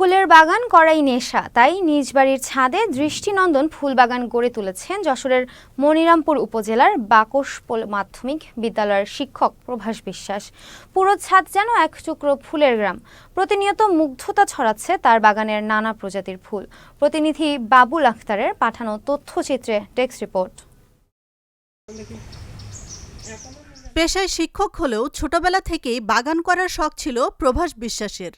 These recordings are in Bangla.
ফুলের বাগান করাই নেশা, তাই নিজ বাড়ির ছাদে দৃষ্টিনন্দন ফুল বাগান গড়ে তুলেছেন যশোরের মনিরামপুর উপজেলার বাকশ মাধ্যমিক বিদ্যালয়ের শিক্ষক প্রভাস বিশ্বাস। পুরো ছাদ যেন এক টুকরো ফুলের গ্রাম। প্রতিনিয়ত মুগ্ধতা ছড়াচ্ছে তার বাগানের নানা প্রজাতির ফুল। প্রতিনিধি বাবুল আখতারের পাঠানো তথ্যচিত্রে ডেস্ক রিপোর্ট। পেশায় শিক্ষক হলেও ছোটবেলা থেকেই বাগান করার শখ ছিল প্রভাস বিশ্বাসের।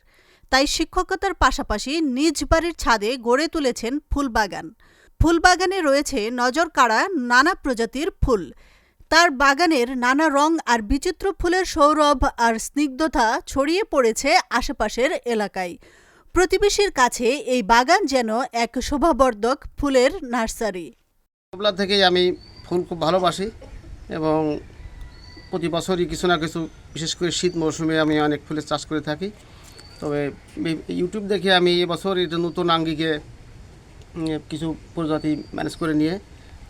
তাই শিক্ষকতার পাশাপাশি নিজ বাড়ির ছাদে গড়ে তুলেছেন ফুলবাগান। ফুলবাগানে রয়েছে নজর কাড়া নানা প্রজাতির ফুল। তার বাগানের নানা রং আর বিচিত্র ফুলের সৌরভ আর স্নিগ্ধতা ছড়িয়ে পড়েছে আশেপাশের এলাকায়। প্রতিবেশীর কাছে এই বাগান যেন এক শোভাবর্ধক ফুলের নার্সারি। ছোটবেলা থেকেই আমি ফুল খুব ভালোবাসি এবং প্রতি বছরই কিছু না কিছু, বিশেষ করে শীত মৌসুমে আমি অনেক ফুলের চাষ করে থাকি। তবে ইউটিউব দেখে আমি এবছর এটা নতুন আঙ্গিকে কিছু প্রজাতি ম্যানেজ করে নিয়ে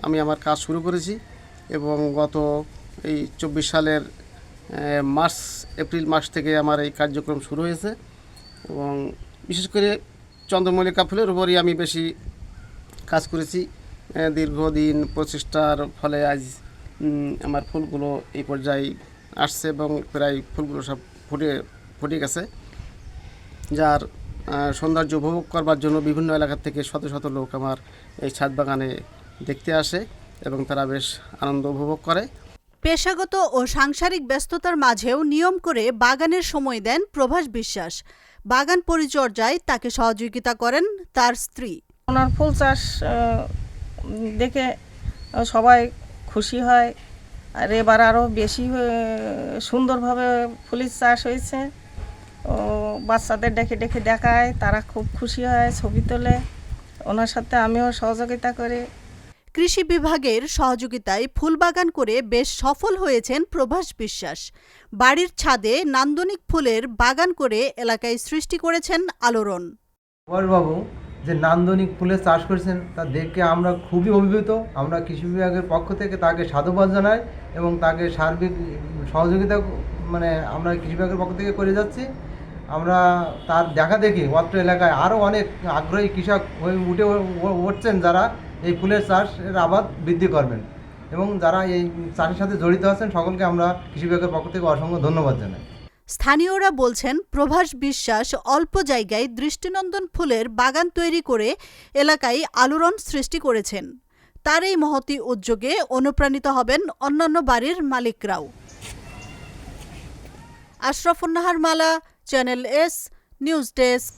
আমি আমার কাজ শুরু করেছি এবং গত এই 24 সালের এপ্রিল মাস থেকে আমার এই কার্যক্রম শুরু হয়েছে এবং বিশেষ করে চন্দ্রমল্লিকা ফুলের উপরই আমি বেশি কাজ করেছি। দীর্ঘদিন প্রচেষ্টার ফলে আজ আমার ফুলগুলো এই পর্যায়ে আসছে এবং প্রায় ফুলগুলো সব ফুটে গেছে, যার সৌন্দর্য উপভোগ করবার জন্য বিভিন্ন এলাকা থেকে শত শত লোক আমার এই ছাদ বাগানে দেখতে আসে এবং তারা বেশ আনন্দ উপভোগ করে। পেশাগত ও সাংসারিক ব্যস্ততার মাঝেও নিয়ম করে বাগানের সময় দেন প্রভাস বিশ্বাস। বাগান পরিচর্যায় তাকে সহযোগিতা করেন তার স্ত্রী। ওনার ফুল চাষ দেখে সবাই খুশি হয়, আর এবার আরও বেশি সুন্দরভাবে ফুলের চাষ হয়েছে। ও বাচ্চাদের ডেকে ডেকে দেখায়, তারা খুব খুশি হয়, ছবি তোলে। ওনার সাথে আমিও সহযোগিতা করি। কৃষি বিভাগের সহযোগিতায় ফুলবাগান করে বেশ সফল হয়েছেন প্রভাস বিশ্বাস। বাড়ির ছাদে নান্দনিক ফুলের বাগান করে এলাকায় সৃষ্টি করেছেন আলোড়ন। বাবু যে নান্দনিক ফুলের চাষ করেছেন তা দেখে আমরা খুবই অভিভূত। আমরা কৃষি বিভাগের পক্ষ থেকে তাকে সাধুবাদ জানাই এবং তাকে সার্বিক সহযোগিতা আমরা কৃষি বিভাগের পক্ষ থেকে করে যাচ্ছি। আমরা তার দেখা দেখি অত্র এলাকায় আরও অনেক আগ্রহী কৃষক হয়ে উঠছেন, যারা এই ফুলের চাষের আবাদ বৃদ্ধি করবেন এবং যারা এই চাষের সাথে জড়িত আছেন সকলকে আমরা কৃষি বিভাগের পক্ষ থেকে অসংখ্য ধন্যবাদ জানাই। স্থানীয়রা বলছেন প্রভাস বিশ্বাস অল্প জায়গায় দৃষ্টিনন্দন ফুলের বাগান তৈরি করে এলাকায় আলোড়ন সৃষ্টি করেছেন। তার এই মহতী উদ্যোগে অনুপ্রাণিত হবেন অন্যান্য বাড়ির মালিকরাও। আশরাফুন নাহার মালা, চ্যানেল এস নিউজ ডেস্ক।